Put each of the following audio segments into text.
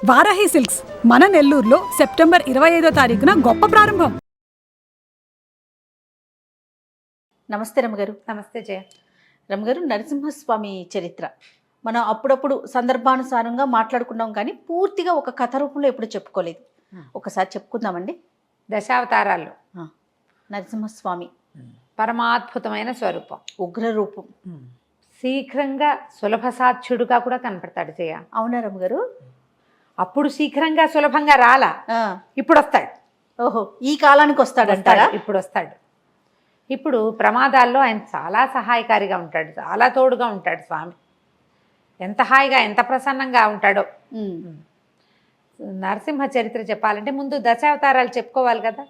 Varahi silks మన నెల్లూరులో September 25వ తారీఖున గొప్ప ప్రారంభం. నమస్తే రమగారు. నమస్తే జయ. రమగారు, నరసింహస్వామి చరిత్ర మనం అప్పుడప్పుడు సందర్భానుసారంగా మాట్లాడుకున్నాం, కానీ పూర్తిగా ఒక కథ రూపంలో ఎప్పుడు చెప్పుకోలేదు. ఒకసారి చెప్పుకుందామండి. దశావతారాల్లో నరసింహస్వామి పరమాద్భుతమైన స్వరూపం, ఉగ్ర రూపం, శీఘ్రంగా సులభ సాధ్యుడుగా కూడా కనపడతాడు జయ. అవునా రమగారు? అప్పుడు శీఘ్రంగా సులభంగా రాలా, ఇప్పుడు వస్తాడు. ఓహో, ఈ కాలానికి వస్తాడంటారా? ఇప్పుడు వస్తాడు. ఇప్పుడు ప్రమాదాల్లో ఆయన చాలా సహాయకారిగా ఉంటాడు, చాలా తోడుగా ఉంటాడు స్వామి. ఎంత హాయిగా ఎంత ప్రసన్నంగా ఉంటాడో. నరసింహ చరిత్ర చెప్పాలంటే ముందు దశావతారాలు చెప్పుకోవాలి కదా.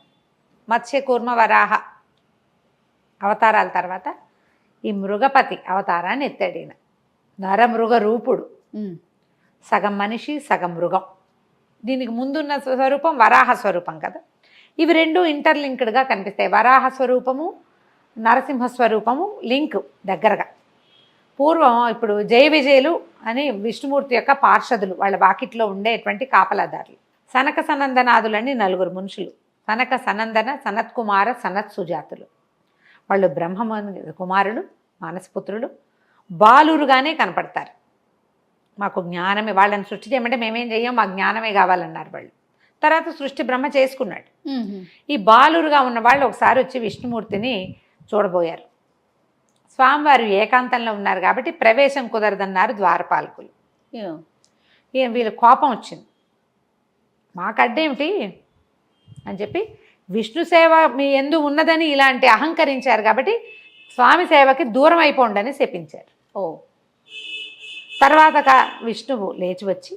మత్స్య కూర్మ వరాహ అవతారాల తర్వాత ఈ మృగపతి అవతారాన్ని ఎత్తాడు ఈయన. నరమృగ రూపుడు, సగం మనిషి సగం మృగం. దీనికి ముందున్న స్వరూపం వరాహ స్వరూపం కదా. ఇవి రెండు ఇంటర్లింక్డ్గా కనిపిస్తాయి. వరాహ స్వరూపము నరసింహ స్వరూపము లింక్ దగ్గరగా. పూర్వం ఇప్పుడు జయ విజయులు అని విష్ణుమూర్తి యొక్క పార్షదులు, వాళ్ళ వాకిట్లో ఉండేటువంటి కాపలాదారులు. సనక సనందనాదులని నలుగురు మనుషులు. సనక సనందన సనత్కుమార సనత్ సుజాతులు. వాళ్ళు బ్రహ్మ కుమారులు, మానసపుత్రులు, బాలురుగానే కనపడతారు. మాకు జ్ఞానమే, వాళ్ళని సృష్టి చేయమంటే మేమేం చెయ్యం, మాకు జ్ఞానమే కావాలన్నారు వాళ్ళు. తర్వాత సృష్టి బ్రహ్మ చేసుకున్నాడు. ఈ బాలురుగా ఉన్న వాళ్ళు ఒకసారి వచ్చి విష్ణుమూర్తిని చూడబోయారు. స్వామివారు ఏకాంతంలో ఉన్నారు కాబట్టి ప్రవేశం కుదరదన్నారు ద్వారపాలకులు. వీళ్ళ కోపం వచ్చింది, మాకడ్డేమిటి అని చెప్పి విష్ణు సేవ మీ ఎందు ఉన్నదని ఇలాంటి అహంకరించారు కాబట్టి స్వామి సేవకి దూరం అయిపోండి అని శపించారు. తర్వాత విష్ణువు లేచి వచ్చి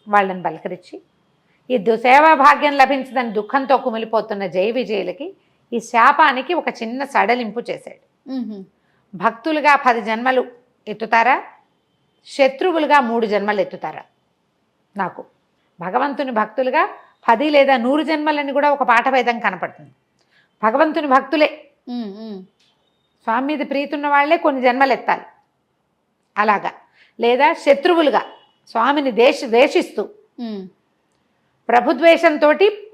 వాళ్ళని బలకరించి ఈ సేవా భాగ్యం లభించదని దుఃఖంతో కుమిలిపోతున్న జయ విజయులకి ఈ శాపానికి ఒక చిన్న సడలింపు చేశాడు. భక్తులుగా 10 జన్మలు ఎత్తుతారా, శత్రువులుగా 3 జన్మలు ఎత్తుతారా? నాకు భగవంతుని భక్తులుగా 10 లేదా 100 జన్మలని కూడా ఒక పాఠభేదం కనపడుతుంది. భగవంతుని భక్తులే, స్వామి మీద ప్రీతున్న వాళ్ళే కొన్ని జన్మలు ఎత్తాలి. అలాగా, లేదా శత్రువులుగా స్వామిని ద్వేషిస్తూ ప్రభుద్వేషంతో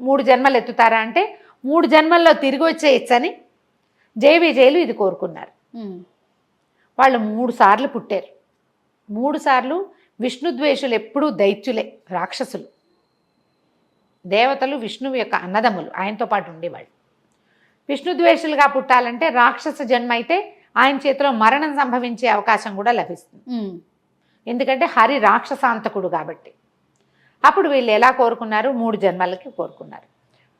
3 జన్మలు ఎత్తుతారా అంటే 3 జన్మల్లో తిరిగి వచ్చేయచ్చని జయ విజయులు ఇది కోరుకున్నారు. వాళ్ళు 3 సార్లు పుట్టారు. 3 సార్లు విష్ణుద్వేషులు ఎప్పుడూ దైత్యులే, రాక్షసులు. దేవతలు విష్ణువు యొక్క అన్నదమ్ములు, ఆయనతో పాటు ఉండేవాళ్ళు. విష్ణుద్వేషులుగా పుట్టాలంటే రాక్షస జన్మ అయితే ఆయన చేతిలో మరణం సంభవించే అవకాశం కూడా లభిస్తుంది. ఎందుకంటే హరి రాక్షసాంతకుడు కాబట్టి. అప్పుడు వీళ్ళు ఎలా కోరుకున్నారు? 3 జన్మలకి కోరుకున్నారు.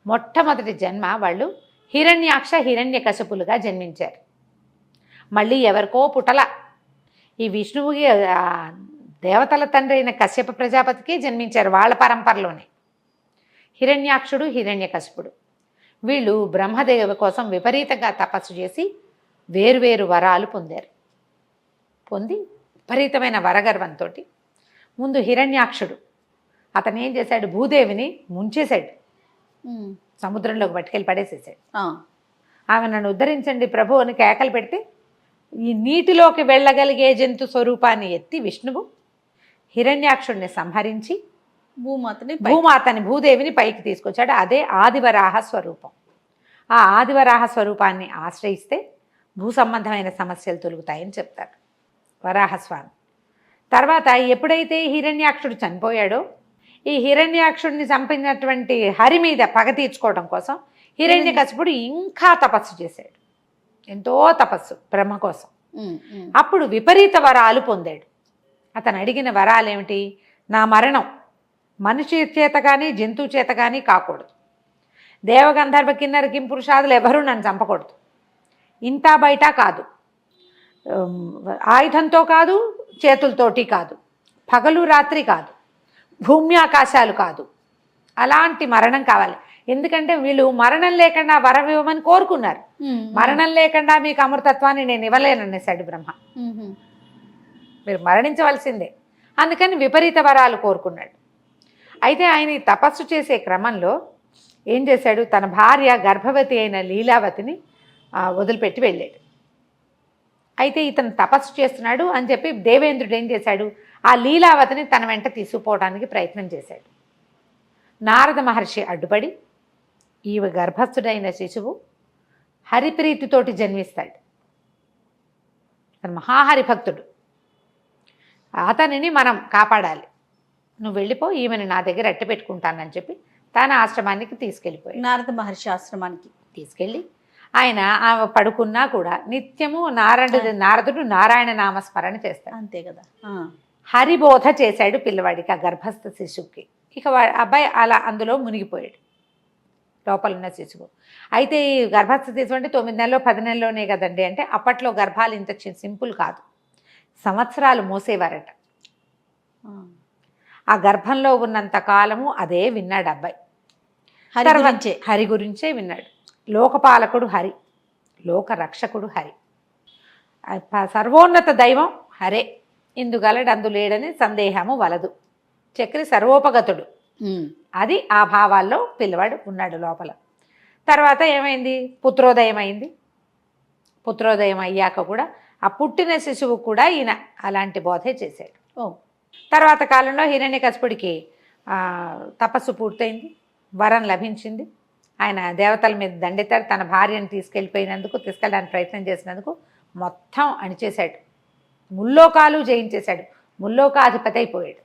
మొట్టమొదటి జన్మ వాళ్ళు హిరణ్యాక్ష హిరణ్యకశపులుగా జన్మించారు. మళ్ళీ ఎవరికో పుటల, ఈ విష్ణువుకి దేవతల తండ్రి అయిన కశ్యప ప్రజాపతికి జన్మించారు. వాళ్ళ పరంపరలోనే హిరణ్యాక్షుడు హిరణ్యకశపుడు. వీళ్ళు బ్రహ్మదేవ కోసం విపరీతంగా తపస్సు చేసి వేరువేరు వరాలు పొందారు. పొంది విపరీతమైన వరగర్వంతో ముందు హిరణ్యాక్షుడు అతను ఏం చేశాడు? భూదేవిని ముంచేశాడు, సముద్రంలోకి పట్టుకెళ్ళి పడేసేసాడు. ఆమె నన్ను ఉద్ధరించండి ప్రభు అని కేకలు పెడితే ఈ నీటిలోకి వెళ్ళగలిగే జంతు స్వరూపాన్ని ఎత్తి విష్ణువు హిరణ్యాక్షుడిని సంహరించి భూమాతని భూదేవిని పైకి తీసుకొచ్చాడు. అదే ఆదివరాహ స్వరూపం. ఆ ఆదివరాహ స్వరూపాన్ని ఆశ్రయిస్తే భూ సంబంధమైన సమస్యలు తొలుగుతాయని చెప్తారు వరాహస్వామి. తర్వాత ఎప్పుడైతే హిరణ్యాక్షుడు చనిపోయాడో, ఈ హిరణ్యాక్షుడిని చంపినటువంటి హరి మీద పగ తీర్చుకోవడం కోసం హిరణ్యకశిపుడు ఇంకా తపస్సు చేశాడు. ఎంతో తపస్సు బ్రహ్మ కోసం. అప్పుడు విపరీత వరాలు పొందాడు. అతను అడిగిన వరాలు ఏమిటి? నా మరణం మనిషి చేత కానీ జంతువు చేత కానీ కాకూడదు. దేవగంధర్వ కిన్నర కింపురుషాదులు ఎవరూ నన్ను చంపకూడదు. ఇంత బయట కాదు, ఆయుధంతో కాదు, చేతులతోటి కాదు, పగలు రాత్రి కాదు, భూమి ఆకాశాలు కాదు, అలాంటి మరణం కావాలి. ఎందుకంటే వీళ్ళు మరణం లేకుండా వరం ఇవ్వమని కోరుకున్నారు. మరణం లేకుండా మీకు అమృతత్వాన్ని నేను ఇవ్వలేననేసాడు బ్రహ్మ. మీరు మరణించవలసిందే. అందుకని విపరీత వరాలు కోరుకున్నాడు. అయితే ఆయన తపస్సు చేసే క్రమంలో ఏం చేశాడు? తన భార్య గర్భవతి అయిన లీలావతిని వదిలిపెట్టి వెళ్ళాడు. అయితే ఇతను తపస్సు చేస్తున్నాడు అని చెప్పి దేవేంద్రుడు ఏం చేశాడు? ఆ లీలావతిని తన వెంట తీసుకుపోవడానికి ప్రయత్నం చేశాడు. నారద మహర్షి అడ్డుపడి ఈమె గర్భస్థుడైన శిశువు హరిప్రీతితోటి జన్మిస్తాడు. తను మహాహరిభక్తుడు, అతనిని మనం కాపాడాలి, నువ్వు వెళ్ళిపో, ఈమెను నా దగ్గర అట్టి పెట్టుకుంటానని చెప్పి తన ఆశ్రమానికి తీసుకెళ్ళిపోయాడు. నారద మహర్షి ఆశ్రమానికి తీసుకెళ్ళి ఆయన ఆమె పడుకున్నా కూడా నిత్యము నారదుడు నారాయణ నామస్మరణ చేస్తాడు. అంతే కదా. హరిబోధ చేశాడు పిల్లవాడికి, ఆ గర్భస్థ శిశువుకి. ఇక అబ్బాయి అలా అందులో మునిగిపోయాడు, లోపల ఉన్న శిశువు. అయితే ఈ గర్భస్థ శిశువు అంటే 9 నెలలో 10 నెలలోనే కదండి అంటే, అప్పట్లో గర్భాలు ఇంత సింపుల్ కాదు, సంవత్సరాలు మోసేవారట. ఆ గర్భంలో ఉన్నంత కాలము అదే విన్నాడు అబ్బాయి. హరి గురించే విన్నాడు. లోకపాలకుడు హరి, లోక రక్షకుడు హరి, సర్వోన్నత దైవం హరే, ఇందుగలడు అందులేడని సందేహము వలదు, చక్రి సర్వోపగతుడు. అది ఆ భావాల్లో పిల్లవాడు ఉన్నాడు లోపల. తర్వాత ఏమైంది, పుత్రోదయం అయింది. పుత్రోదయం అయ్యాక కూడా ఆ పుట్టిన శిశువు కూడా ఈయన అలాంటి బోధే చేశాడు. తర్వాత కాలంలో హిరణ్యకశిపుడికి తపస్సు పూర్తయింది, వరం లభించింది. ఆయన దేవతల మీద దండెత్తాడు. తన భార్యను తీసుకెళ్ళడానికి ప్రయత్నం చేసినందుకు మొత్తం అణిచేశాడు, ముల్లోకాలు జయించేశాడు, ముల్లోకాధిపతి అయిపోయాడు.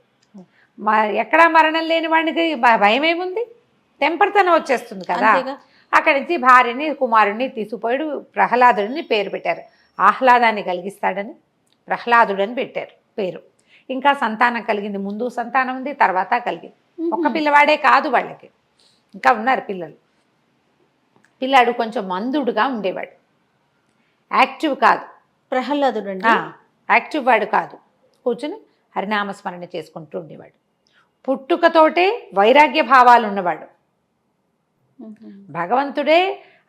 ఎక్కడా మరణం లేని వాడికి భయం ఏముంది, తెంపరితనం వచ్చేస్తుంది కదా. అక్కడి నుంచి భార్యని కుమారుడిని తీసుకుపోయాడు. ప్రహ్లాదుడిని పేరు పెట్టారు, ఆహ్లాదాన్ని కలిగిస్తాడని ప్రహ్లాదుడని పెట్టారు పేరు. ఇంకా సంతానం కలిగింది, ముందు సంతానం ఉంది, తర్వాత కలిగింది. ఒక్క పిల్లవాడే కాదు, వాళ్ళకి ఇంకా ఉన్నారు పిల్లలు. పిల్లాడు కొంచెం మందుడుగా ఉండేవాడు, యాక్టివ్ కాదు. ప్రహ్లాదుడు యాక్టివ్ వాడు కాదు, కూర్చుని హరినామస్మరణ చేసుకుంటూ ఉండేవాడు. పుట్టుకతోటే వైరాగ్య భావాలు ఉన్నవాడు. భగవంతుడే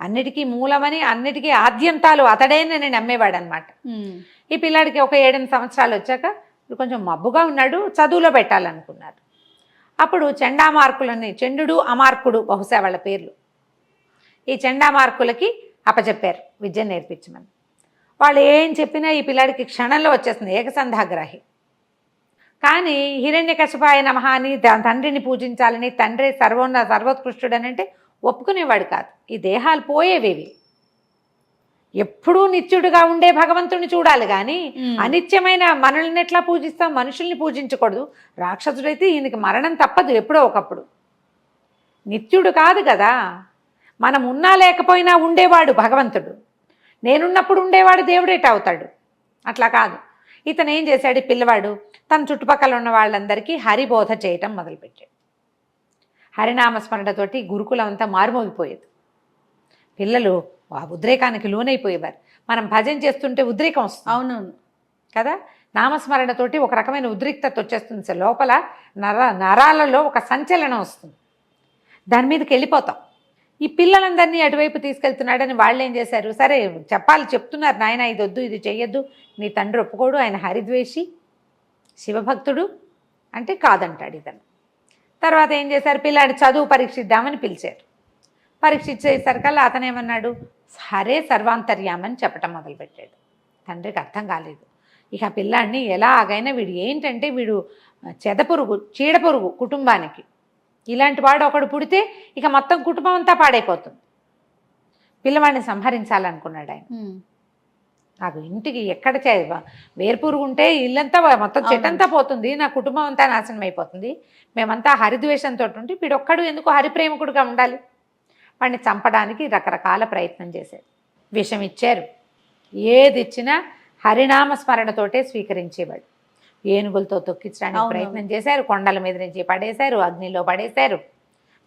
అన్నిటికీ మూలమని, అన్నిటికీ ఆద్యంతాలు అతడేనని నమ్మేవాడు అనమాట. ఈ పిల్లాడికి ఒక 7-8 సంవత్సరాలు వచ్చాక కొంచెం మబ్బుగా ఉన్నాడు, చదువులో పెట్టాలనుకున్నారు. అప్పుడు చండామార్కులని, చండు అమార్కుడు బహుశా వాళ్ళ పేర్లు, ఈ చండామార్కులకి అప్పచెప్పారు విద్య నేర్పించమని. వాళ్ళు ఏం చెప్పినా ఈ పిల్లాడికి క్షణంలో వచ్చేస్తుంది, ఏకసంధాగ్రాహి. కానీ హిరణ్యకశిపాయ నమః అని తండ్రిని పూజించాలని, తండ్రి సర్వోత్కృష్టుడని అంటే ఒప్పుకునేవాడు కాదు. ఈ దేహాలు పోయేవేవి, ఎప్పుడూ నిత్యుడుగా ఉండే భగవంతుడిని చూడాలి కానీ అనిత్యమైన మనల్ని ఎట్లా పూజిస్తాం, మనుషుల్ని పూజించకూడదు. రాక్షసుడైతే ఈయనకి మరణం తప్పదు ఎప్పుడో ఒకప్పుడు, నిత్యుడు కాదు కదా. మనం ఉన్నా లేకపోయినా ఉండేవాడు భగవంతుడు, నేనున్నప్పుడు ఉండేవాడు దేవుడేట అవుతాడు. అట్లా కాదు. ఇతను ఏం చేశాడు, పిల్లవాడు తన చుట్టుపక్కల ఉన్న వాళ్ళందరికీ హరిబోధ చేయటం మొదలుపెట్టాడు. హరినామస్మరణతోటి గురుకులం అంతా మారుమోగిపోయేది. పిల్లలు ఆ ఉద్రేకానికి లోనైపోయేవారు. మనం భజన చేస్తుంటే ఉద్రేకం వస్తుంది, అవునవును కదా. నామస్మరణతోటి ఒక రకమైన ఉద్రిక్తత వచ్చేస్తుంది, లోపల నరాలలో ఒక సంచలనం వస్తుంది, దాని మీదకి వెళ్ళిపోతాం. ఈ పిల్లలందరినీ అటువైపు తీసుకెళ్తున్నాడని వాళ్ళు ఏం చేశారు, సరే చెప్తున్నారు, నాయన ఇది వద్దు, ఇది చెయ్యొద్దు, నీ తండ్రి ఒప్పుకోడు, ఆయన హరిద్వేషి శివభక్తుడు అంటే కాదంటాడు ఇతను. తర్వాత ఏం చేశారు, పిల్లాడి చదువు పరీక్షిద్దామని పిలిచారు. పరీక్షించేసరికల్లా అతనేమన్నాడు, హరే సర్వాంతర్యామని చెప్పటం మొదలుపెట్టాడు. తండ్రికి అర్థం కాలేదు. ఇక పిల్లాడిని ఎలాగైనా, వీడు ఏంటంటే వీడు చెదపురుగు, చీడపురుగు కుటుంబానికి, ఇలాంటి వాడు ఒకడు పుడితే ఇక మొత్తం కుటుంబం అంతా పాడైపోతుంది. పిల్లవాడిని సంహరించాలనుకున్నాడు ఆయన. నాకు ఇంటికి ఎక్కడ వేర్పురుగు ఉంటే ఇల్లంతా మొత్తం చెట్టంతా పోతుంది, నా కుటుంబం అంతా నాశనం అయిపోతుంది, మేమంతా హరిద్వేషంతో ఉంటే వీడొక్కడు ఎందుకు హరిప్రేమికుడుగా ఉండాలి. వాడిని చంపడానికి రకరకాల ప్రయత్నం చేశారు, విషం ఇచ్చారు, ఏది ఇచ్చినా హరినామస్మరణతోటే స్వీకరించేవాడు. ఏనుగులతో తొక్కించడానికి ప్రయత్నం చేశారు, కొండల మీద నుంచి పడేశారు, అగ్నిలో పడేశారు,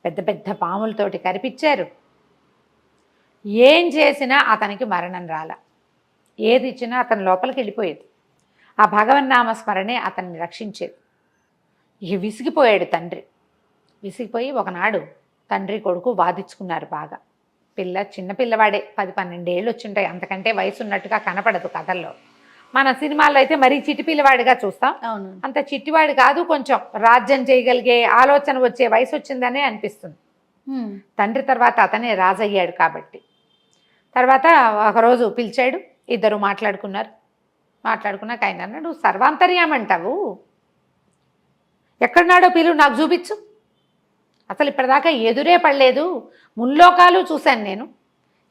పెద్ద పెద్ద పాములతోటి కరిపించారు. ఏం చేసినా అతనికి మరణం రాల, ఏది ఇచ్చినా అతని లోపలికి వెళ్ళిపోయేది. ఆ భగవన్నామస్మరణే అతన్ని రక్షించేది. ఇక విసిగిపోయాడు తండ్రి. విసిగిపోయి ఒకనాడు తండ్రి కొడుకు వాదించుకున్నారు బాగా. చిన్న పిల్లవాడే, 10-12 ఏళ్ళు వచ్చింటాయి, అంతకంటే వయసు ఉన్నట్టుగా కనపడదు కథల్లో. మన సినిమాల్లో అయితే మరీ చిట్టి పిల్లవాడిగా చూస్తాం, అంత చిట్టివాడు కాదు, కొంచెం రాజ్యం చేయగలిగే ఆలోచన వచ్చే వయసు వచ్చిందనే అనిపిస్తుంది. తండ్రి తర్వాత అతనే రాజయ్యాడు కాబట్టి. తర్వాత ఒకరోజు పిలిచాడు, ఇద్దరు మాట్లాడుకున్నారు. మాట్లాడుకున్నాక ఆయన అన్నాడు, సర్వాంతర్యామంటావు, ఎక్కడున్నాడో పిలువు, నాకు చూపించు. అసలు ఇప్పటిదాకా ఎదురే పడలేదు, ముల్లోకాలు చూశాను నేను,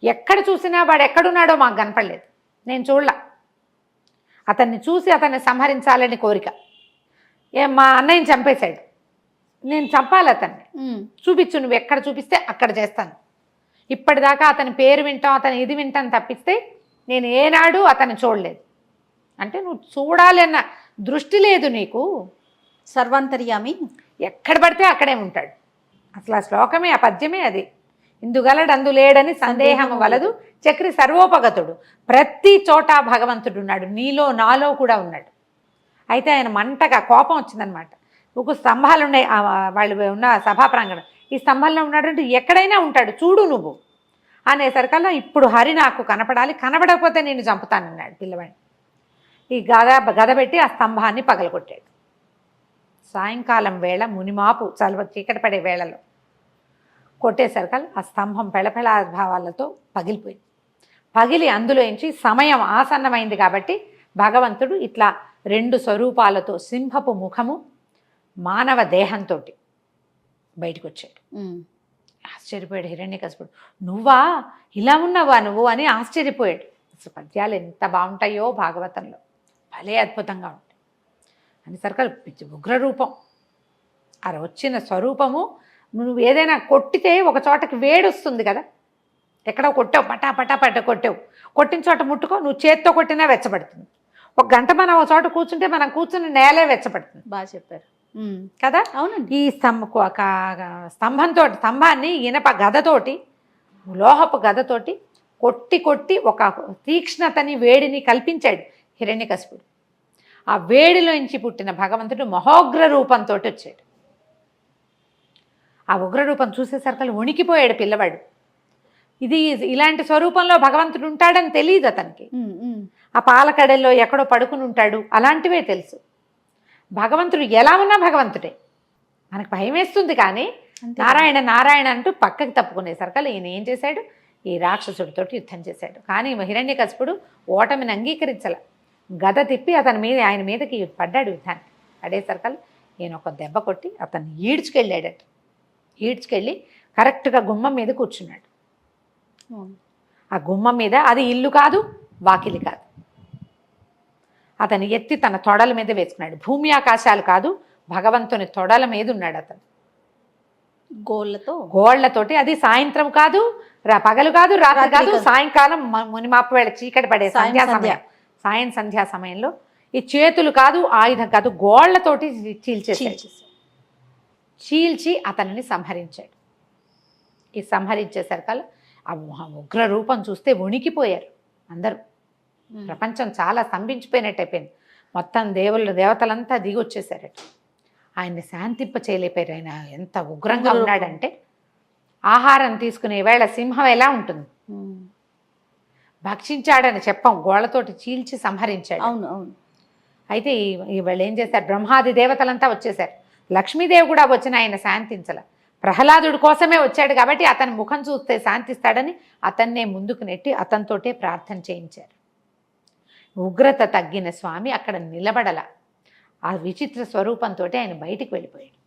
ఎక్కడ చూసినా వాడు ఎక్కడున్నాడో మాకు కనపడలేదు, నేను చూడలా. అతన్ని చూసి అతన్ని సంహరించాలని కోరిక. మా అన్నయ్యని చంపేశాడు, నేను చంపాలి అతన్ని, చూపించు, నువ్వు ఎక్కడ చూపిస్తే అక్కడ చేస్తాను. ఇప్పటిదాకా అతని పేరు వింటాం, అతని ఇది వింటాం తప్పిస్తే నేను ఏనాడు అతన్ని చూడలేదు. అంటే నువ్వు చూడాలన్న దృష్టి లేదు నీకు. సర్వాంతర్యామి, ఎక్కడ పడితే అక్కడే ఉంటాడు. అసలు ఆ శ్లోకమే, ఆ పద్యమే అది. ఇందుగలడు అందులేడని సందేహం వలదు చక్రి సర్వోపగతుడు. ప్రతి చోట భగవంతుడు ఉన్నాడు, నీలో నాలో కూడా ఉన్నాడు. అయితే ఆయన మంటగా కోపం వచ్చిందనమాట. ఒక స్తంభాలు ఉన్నాయి, వాళ్ళు ఉన్న సభా ప్రాంగణం, ఈ స్తంభంలో ఉన్నాడంటే ఎక్కడైనా ఉంటాడు, చూడు నువ్వు అనేసరికల్లా ఇప్పుడు హరి నాకు కనపడాలి, కనపడకపోతే నేను చంపుతానన్నాడు పిల్లవాడిని. ఈ గద పెట్టి ఆ స్తంభాన్ని పగలగొట్టాడు. సాయంకాలం వేళ మునిమాపు చలవ చీకటి పడే వేళలో కొట్టేసరికల్ ఆ స్తంభం పెళపెళాభావాలతో పగిలిపోయింది. పగిలి అందులోంచి సమయం ఆసన్నమైంది కాబట్టి భగవంతుడు ఇట్లా 2 స్వరూపాలతో, సింహపు ముఖము, మానవ దేహంతో బయటకు వచ్చాడు. ఆశ్చర్యపోయాడు హిరణ్యకశిపుడు. నువ్వా, ఇలా ఉన్నావా నువ్వు అని ఆశ్చర్యపోయాడు. అసలు పద్యాలు ఎంత బాగుంటాయో భాగవతంలో, భలే అద్భుతంగా ఉంటాయి అని సరికల్ ఉగ్రరూపం. అలా వచ్చిన స్వరూపము, నువ్వు ఏదైనా కొట్టితే ఒక చోటకి వేడి వస్తుంది కదా, ఎక్కడో కొట్టావు, పటా పటా పట్ట కొట్టావు, కొట్టిన చోట ముట్టుకో, నువ్వు చేత్తో కొట్టినా వెచ్చబడుతుంది. ఒక గంట మనం ఒక చోట కూర్చుంటే మనం కూర్చుని నేలే వెచ్చబడుతుంది. బాగా చెప్పారు కదా. అవునండి. ఈ స్తంభాన్ని ఇనప గదతోటి, లోహపు గదతోటి కొట్టి కొట్టి ఒక తీక్ష్ణతని, వేడిని కల్పించాడు హిరణ్యకశిపుడు. ఆ వేడిలోంచి పుట్టిన భగవంతుడు మహోగ్ర రూపంతో వచ్చాడు. ఆ ఉగ్రరూపం చూసేసరికి వణికిపోయాడు పిల్లవాడు. ఇది ఇలాంటి స్వరూపంలో భగవంతుడు ఉంటాడని తెలియదు అతనికి. ఆ పాలకడల్లో ఎక్కడో పడుకుని ఉంటాడు, అలాంటివే తెలుసు. భగవంతుడు ఎలా ఉన్నా భగవంతుడే. మనకు భయం వేస్తుంది కానీ నారాయణ నారాయణ అంటూ పక్కకి తప్పుకునేసరికి ఈయన ఏం చేశాడు, ఈ రాక్షసుడితో యుద్ధం చేశాడు. కానీ హిరణ్యకశిపుడు ఓటమిని అంగీకరించాల. గద తిప్పి ఆయన మీదకి పడ్డాడు యుద్ధాన్ని. పడేసరికి ఈయన ఒక దెబ్బ కొట్టి అతన్ని ఈడ్చుకెళ్ళాడట. ఈడ్చుకెళ్ళి కరెక్ట్గా గుమ్మం మీద కూర్చున్నాడు. ఆ గుమ్మం మీద, అది ఇల్లు కాదు, వాకిలి కాదు, అతను ఎత్తి తన తొడల మీద వేసుకున్నాడు. భూమి ఆకాశాలు కాదు, భగవంతుని తొడల మీద ఉన్నాడు అతను, గోళ్లతోటి. అది సాయంత్రం కాదు, పగలు కాదు, రాత్రి కాదు, సాయంకాలం మునిమాపు వేళ చీకటి పడే సంధ్యా సమయంలో ఈ చేతులు కాదు, ఆయుధం కాదు, గోళ్లతోటి చీల్చి అతనిని సంహరించాడు. ఈ సంహరించేసరికల్లా ఆ ఉగ్ర రూపం చూస్తే వణికిపోయారు అందరూ. ప్రపంచం చాలా స్తంభించిపోయినట్టు అయిపోయింది. మొత్తం దేవతలంతా దిగి వచ్చేసారట. ఆయన్ని శాంతింప చేయలేపారు. ఆయన ఎంత ఉగ్రంగా ఉన్నాడంటే, ఆహారం తీసుకునే వేళ సింహం ఎలా ఉంటుంది, భక్షించాడని చెప్పం, గోళ్లతోటి చీల్చి సంహరించాడు. అవును అవును. అయితే వాళ్ళు ఏం చేశారు, బ్రహ్మాది దేవతలంతా వచ్చేసారు. లక్ష్మీదేవి కూడా వచ్చిన ఆయన శాంతించల. ప్రహ్లాదుడి కోసమే వచ్చాడు కాబట్టి అతని ముఖం చూస్తే శాంతిస్తాడని అతన్నే ముందుకు నెట్టి అతనితోటే ప్రార్థన చేయించారు. ఉగ్రత తగ్గిన స్వామి అక్కడ నిలబడల. ఆ విచిత్ర స్వరూపంతో ఆయన బయటికి వెళ్ళిపోయాడు.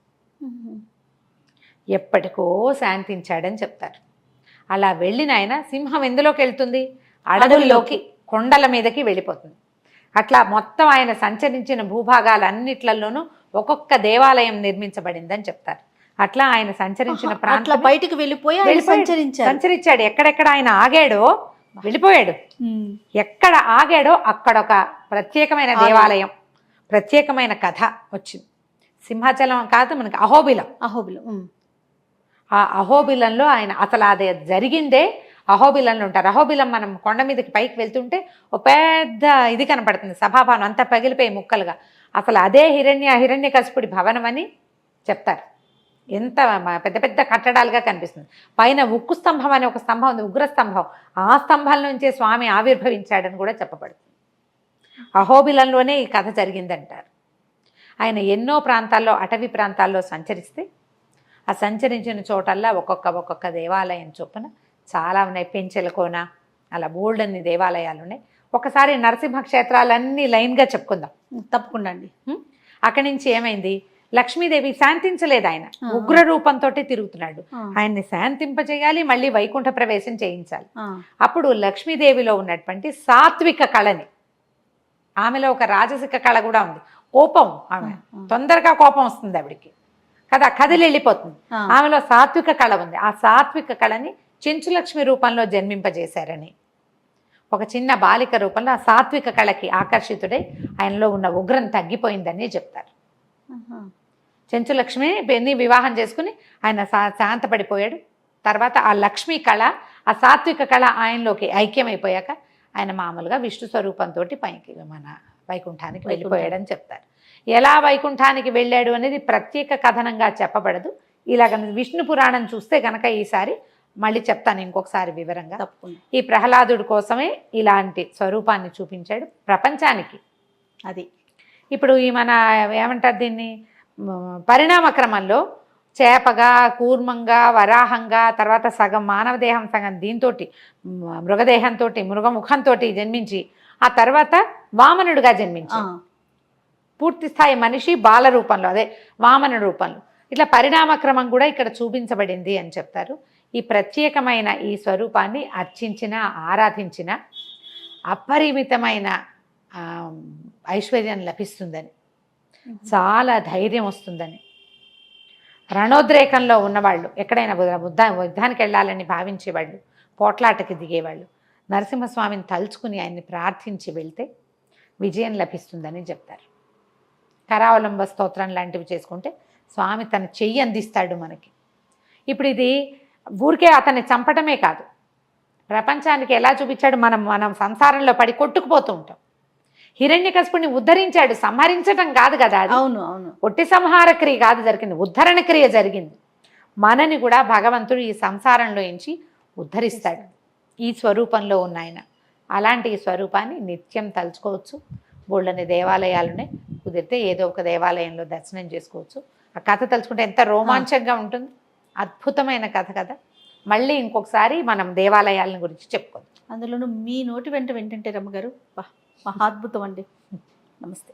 ఎప్పటికో శాంతించాడని చెప్తారు. అలా వెళ్ళిన ఆయన సింహం ఎందులోకి వెళ్తుంది, అడవుల్లోకి, కొండల మీదకి వెళ్ళిపోతుంది. అట్లా మొత్తం ఆయన సంచరించిన భూభాగాలన్నిట్లలోనూ ఒక్కొక్క దేవాలయం నిర్మించబడిందని చెప్తారు. అట్లా ఆయన సంచరించిన ప్రాంతం బయటికి వెళ్ళిపోయి సంచరించాడు. ఎక్కడెక్కడ ఆయన ఆగాడో వెళ్ళిపోయాడు. ఎక్కడ ఆగాడో అక్కడ ఒక ప్రత్యేకమైన దేవాలయం, ప్రత్యేకమైన కథ వచ్చింది. సింహాచలం కాదు, మనకి అహోబిలం. ఆ అహోబిలంలో ఆయన అసలు అది జరిగిందే అహోబిలంలో ఉంటారు. అహోబిలం మనం కొండ మీదకి పైకి వెళ్తుంటే ఒక పెద్ద ఇది కనపడుతుంది, సభాభవనం అంతా పగిలిపోయి ముక్కలుగా. అసలు అదే హిరణ్యకశిపుడి భవనం అని చెప్తారు. ఎంత పెద్ద పెద్ద కట్టడాలుగా కనిపిస్తుంది. పైన ఉక్కు స్తంభం అనే ఒక స్తంభం ఉంది, ఉగ్రస్తంభం. ఆ స్తంభం నుంచే స్వామి ఆవిర్భవించాడని కూడా చెప్పబడుతుంది. అహోబిలంలోనే ఈ కథ జరిగిందంటారు. ఆయన ఎన్నో ప్రాంతాల్లో, అటవీ ప్రాంతాల్లో సంచరిస్తే ఆ సంచరించిన చోటల్లా ఒక్కొక్క దేవాలయం చొప్పున చాలా ఉన్నాయి. పెంచెలకోన అలా బోల్డన్ని దేవాలయాలు ఉన్నాయి. ఒకసారి నరసింహ క్షేత్రాలన్నీ లైన్గా చెప్పుకుందాం. తప్పకుండా అండి. అక్కడి నుంచి ఏమైంది, లక్ష్మీదేవి శాంతించలేదు, ఆయన ఉగ్ర రూపంతో తిరుగుతున్నాడు. ఆయన్ని శాంతింపజేయాలి, మళ్ళీ వైకుంఠ ప్రవేశం చేయించాలి. అప్పుడు లక్ష్మీదేవిలో ఉన్నటువంటి సాత్విక కళని, ఆమెలో ఒక రాజసిక కళ కూడా ఉంది, కోపం, ఆమె తొందరగా కోపం వస్తుంది ఆవిడికి కదా, కదిలి వెళ్ళిపోతుంది. ఆమెలో సాత్విక కళ ఉంది. ఆ సాత్విక కళని చెంచులక్ష్మి రూపంలో జన్మింపజేశారని, ఒక చిన్న బాలిక రూపంలో ఆ సాత్విక కళకి ఆకర్షితుడై ఆయనలో ఉన్న ఉగ్రం తగ్గిపోయిందని చెప్తారు. చెంచులక్ష్మిని వివాహం చేసుకుని ఆయన శాంతపడిపోయాడు. తర్వాత ఆ లక్ష్మీ కళ, ఆ సాత్విక కళ ఆయనలోకి ఐక్యమైపోయాక ఆయన మామూలుగా విష్ణు స్వరూపంతో పైకి మన వైకుంఠానికి వెళ్ళిపోయాడని చెప్తారు. ఎలా వైకుంఠానికి వెళ్ళాడు అనేది ప్రత్యేక కథనంగా చెప్పబడదు. ఇలాగ విష్ణు పురాణం చూస్తే కనుక ఈసారి మళ్ళీ చెప్తాను ఇంకొకసారి వివరంగా. ఈ ప్రహ్లాదుడి కోసమే ఇలాంటి స్వరూపాన్ని చూపించాడు ప్రపంచానికి. అది ఇప్పుడు ఈ మన ఏమంటారు దీన్ని, పరిణామ క్రమంలో చేపగా, కూర్మంగా, వరాహంగా, తర్వాత సగం మానవ దేహం, సగం దీంతో మృగదేహంతో, మృగముఖంతో జన్మించి ఆ తర్వాత వామనుడిగా జన్మించి పూర్తి స్థాయి మనిషి బాల రూపంలో, అదే వామన రూపంలో, ఇట్లా పరిణామక్రమం కూడా ఇక్కడ చూపించబడింది అని చెప్తారు. ఈ ప్రత్యేకమైన ఈ స్వరూపాన్ని అర్చించిన, ఆరాధించిన అపరిమితమైన ఐశ్వర్యం లభిస్తుందని, చాలా ధైర్యం వస్తుందని, రణోద్రేకంలో ఉన్నవాళ్ళు, ఎక్కడైనా యుద్ధానికి వెళ్ళాలని భావించేవాళ్ళు, పోట్లాటకి దిగేవాళ్ళు నరసింహస్వామిని తలుచుకుని ఆయన్ని ప్రార్థించి వెళ్తే విజయం లభిస్తుందని చెప్తారు. కరావలంబ స్తోత్రం లాంటివి చేసుకుంటే స్వామి తన చెయ్యి అందిస్తాడు మనకి. ఇప్పుడు ఇది ఊరికే అతన్ని చంపటమే కాదు, ప్రపంచానికి ఎలా చూపించాడు, మనం సంసారంలో పడి కొట్టుకుపోతూ ఉంటాం. హిరణ్యకశిపుని ఉద్ధరించాడు, సంహరించటం కాదు కదా అది. అవును అవును, ఒట్టి సంహార క్రియ కాదు జరిగింది, ఉద్ధరణ క్రియ జరిగింది. మనని కూడా భగవంతుడు ఈ సంసారంలో నుంచి ఉద్ధరిస్తాడు ఈ స్వరూపంలో ఉన్న ఆయన. అలాంటి ఈ స్వరూపాన్ని నిత్యం తలుచుకోవచ్చు. బోళ్ళని దేవాలయాలునే, కుదిరితే ఏదో ఒక దేవాలయంలో దర్శనం చేసుకోవచ్చు. ఆ కథ తలుచుకుంటే ఎంత రోమాంచంగా ఉంటుంది, అద్భుతమైన కథ కదా. మళ్ళీ ఇంకొకసారి మనం దేవాలయాలను గురించి చెప్పుకోవచ్చు. అందులోనూ మీ నోటి వెంట వింటుంటే రమ్మగారు మహాద్భుతం అండి. నమస్తే.